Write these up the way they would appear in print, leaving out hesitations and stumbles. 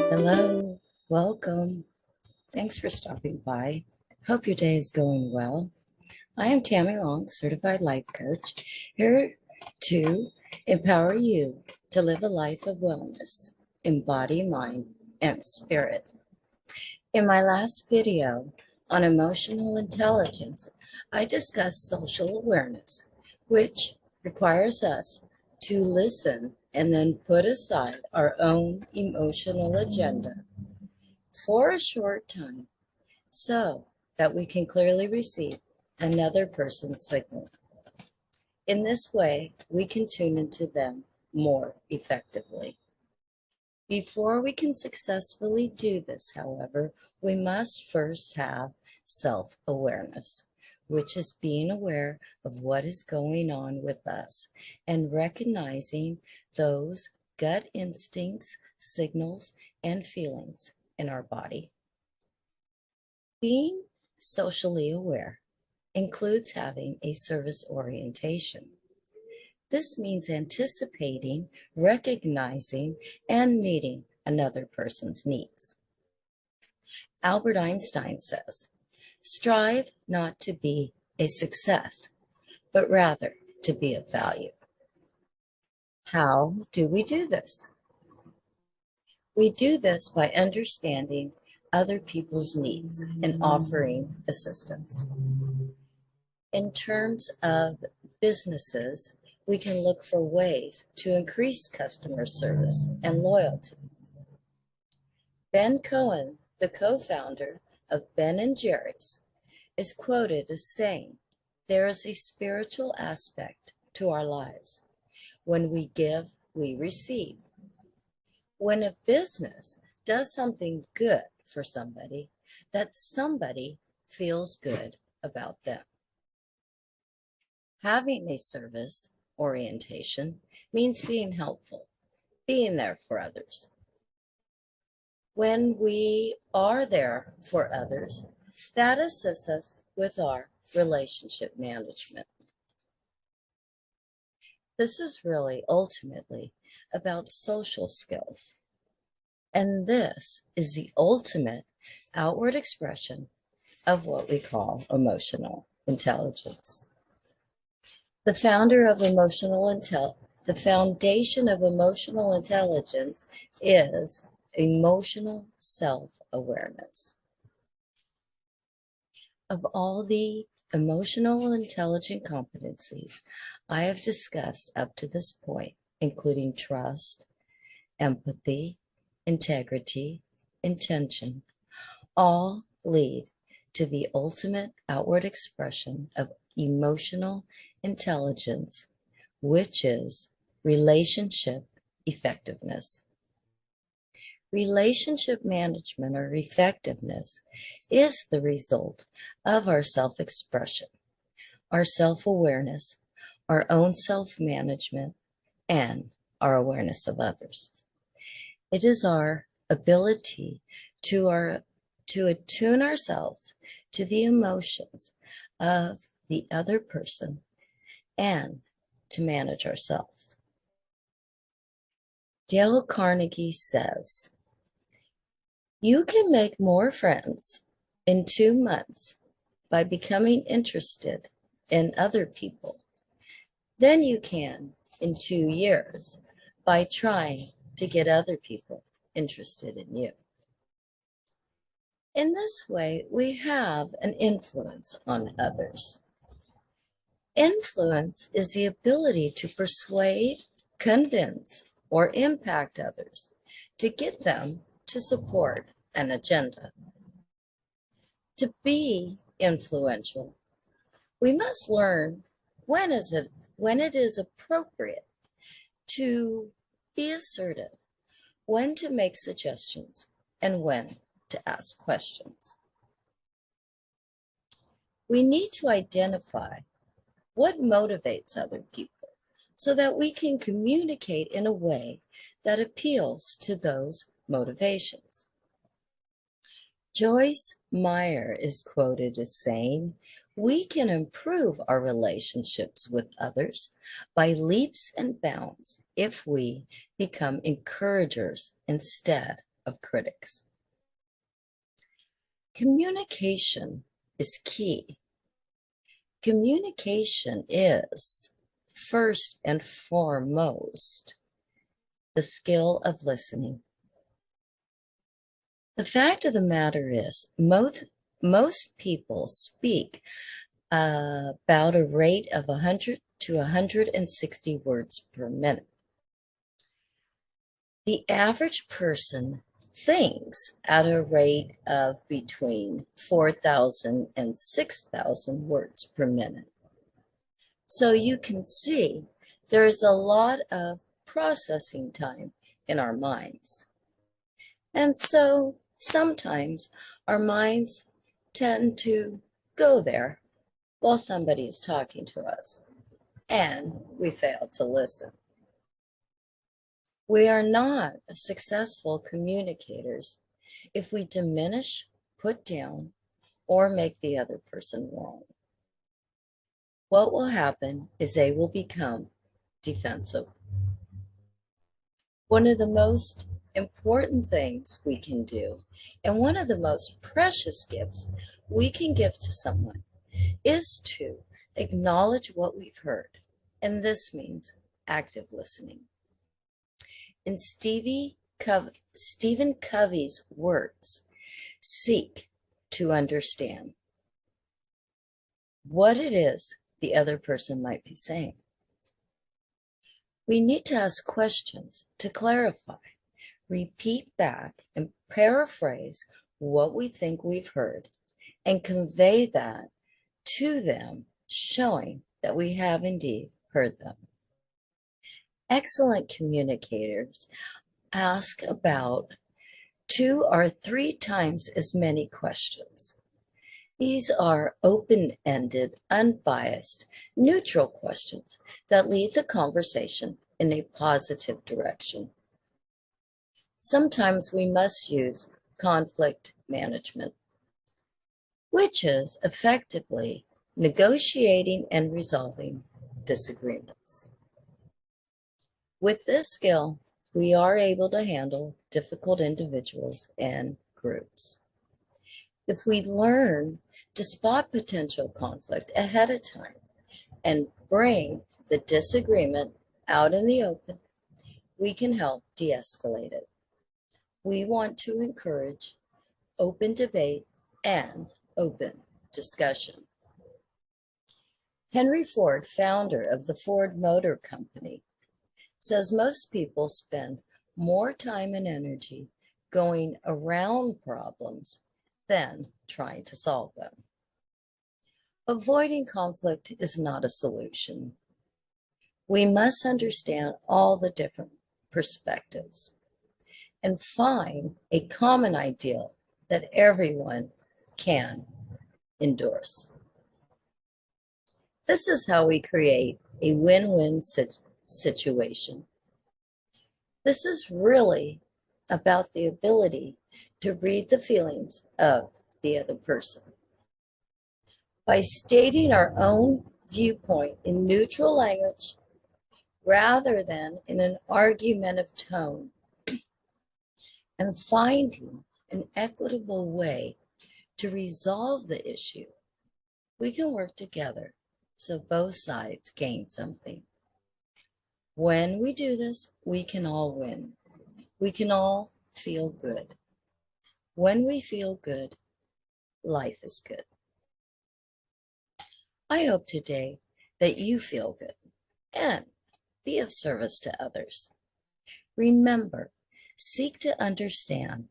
Hello, welcome. Thanks for stopping by. Hope your day is going well. I am Tammy Long, certified life coach, here to empower you to live a life of wellness in body, mind, and spirit. In my last video on emotional intelligence, I discussed social awareness, which requires us to listen and then put aside our own emotional agenda for a short time so that we can clearly receive another person's signal. In this way, we can tune into them more effectively. Before we can successfully do this, however, we must first have self-awareness, which is being aware of what is going on with us and recognizing those gut instincts, signals, and feelings in our body. Being socially aware includes having a service orientation. This means anticipating, recognizing, and meeting another person's needs. Albert Einstein says, strive not to be a success, but rather to be of value. How do we do this? We do this by understanding other people's needs and offering assistance. In terms of businesses, we can look for ways to increase customer service and loyalty. Ben Cohen, the co-founder of Ben & Jerry's, is quoted as saying, "There is a spiritual aspect to our lives. When we give, we receive." When a business does something good for somebody, that somebody feels good about them. Having a service orientation means being helpful, being there for others. When we are there for others, that assists us with our relationship management. This is really ultimately about social skills. And this is the ultimate outward expression of what we call emotional intelligence. The foundation of emotional intelligence is emotional self-awareness. Of all the emotional intelligent competencies I have discussed up to this point, including trust, empathy, integrity, intention, all lead to the ultimate outward expression of emotional intelligence, which is relationship effectiveness. Relationship management or effectiveness is the result of our self-expression, our self-awareness, our own self-management, and our awareness of others. It is our ability to attune ourselves to the emotions of the other person and to manage ourselves. Dale Carnegie says, "You can make more friends in 2 months by becoming interested in other people than you can in 2 years by trying to get other people interested in you." In this way, we have an influence on others. Influence is the ability to persuade, convince, or impact others to get them to support an agenda. To be influential, we must learn when it is appropriate to be assertive, when to make suggestions, and when to ask questions. We need to identify what motivates other people so that we can communicate in a way that appeals to those motivations. Joyce Meyer is quoted as saying, "We can improve our relationships with others by leaps and bounds if we become encouragers instead of critics. Communication is key. Communication is, first and foremost, the skill of listening. The fact of the matter is, most people speak about a rate of 100 to 160 words per minute. The average person thinks at a rate of between 4,000 and 6,000 words per minute. So you can see there's a lot of processing time in our minds. And so sometimes our minds tend to go there while somebody is talking to us, and we fail to listen. We are not successful communicators if we diminish, put down, or make the other person wrong. What will happen is they will become defensive. One of the most important things we can do, and one of the most precious gifts we can give to someone, is to acknowledge what we've heard. And this means active listening. In Stephen Covey's words, seek to understand what it is the other person might be saying. We need to ask questions to clarify, repeat back, and paraphrase what we think we've heard, and convey that to them, showing that we have indeed heard them. Excellent communicators ask about 2 or 3 times as many questions. These are open-ended, unbiased, neutral questions that lead the conversation in a positive direction. Sometimes we must use conflict management, which is effectively negotiating and resolving disagreements. With this skill, we are able to handle difficult individuals and groups. If we learn to spot potential conflict ahead of time and bring the disagreement out in the open, we can help de-escalate it. We want to encourage open debate and open discussion. Henry Ford, founder of the Ford Motor Company, says most people spend more time and energy going around problems than trying to solve them. Avoiding conflict is not a solution. We must understand all the different perspectives and find a common ideal that everyone can endorse. This is how we create a win-win situation. This is really about the ability to read the feelings of the other person. By stating our own viewpoint in neutral language rather than in an argumentative tone, and finding an equitable way to resolve the issue, we can work together so both sides gain something. When we do this, we can all win. We can all feel good. When we feel good, life is good. I hope today that you feel good and be of service to others. Remember, seek to understand,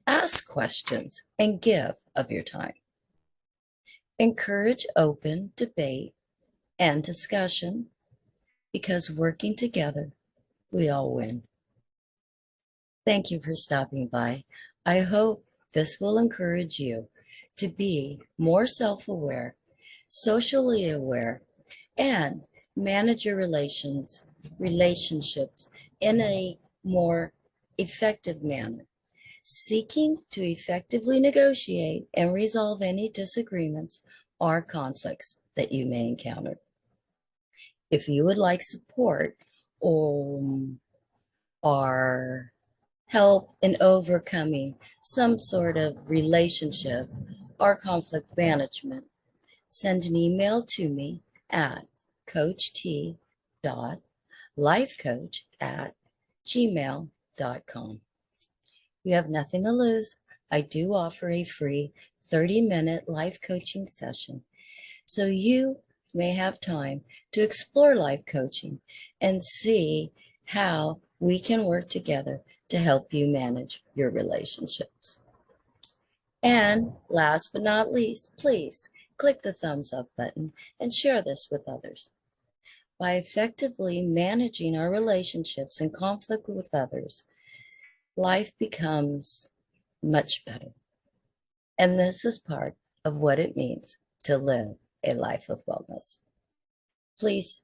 ask questions, and give of your time. Encourage open debate and discussion, because working together, we all win. Thank you for stopping by. I hope this will encourage you to be more self-aware, socially aware, and manage your relationships in a more effective manner, seeking to effectively negotiate and resolve any disagreements or conflicts that you may encounter. If you would like support or help in overcoming some sort of relationship or conflict management, send an email to me at coacht.lifecoach@gmail.com. You have nothing to lose. I do offer a free 30-minute life coaching session, so you may have time to explore life coaching and see how we can work together to help you manage your relationships. And last but not least, please click the thumbs up button and share this with others. By effectively managing our relationships and conflict with others, life becomes much better. And this is part of what it means to live a life of wellness. Please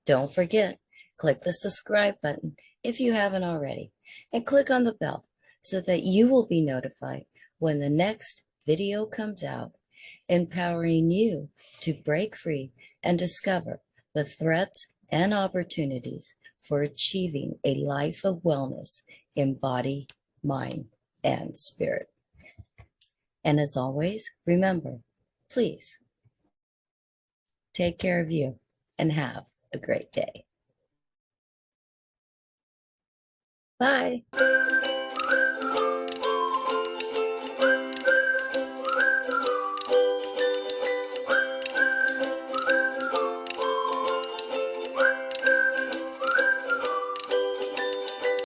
don't forget, click the subscribe button if you haven't already, and click on the bell so that you will be notified when the next video comes out, empowering you to break free and discover the threats and opportunities for achieving a life of wellness in body, mind, and spirit. And as always, remember, please take care of you and have a great day. Bye.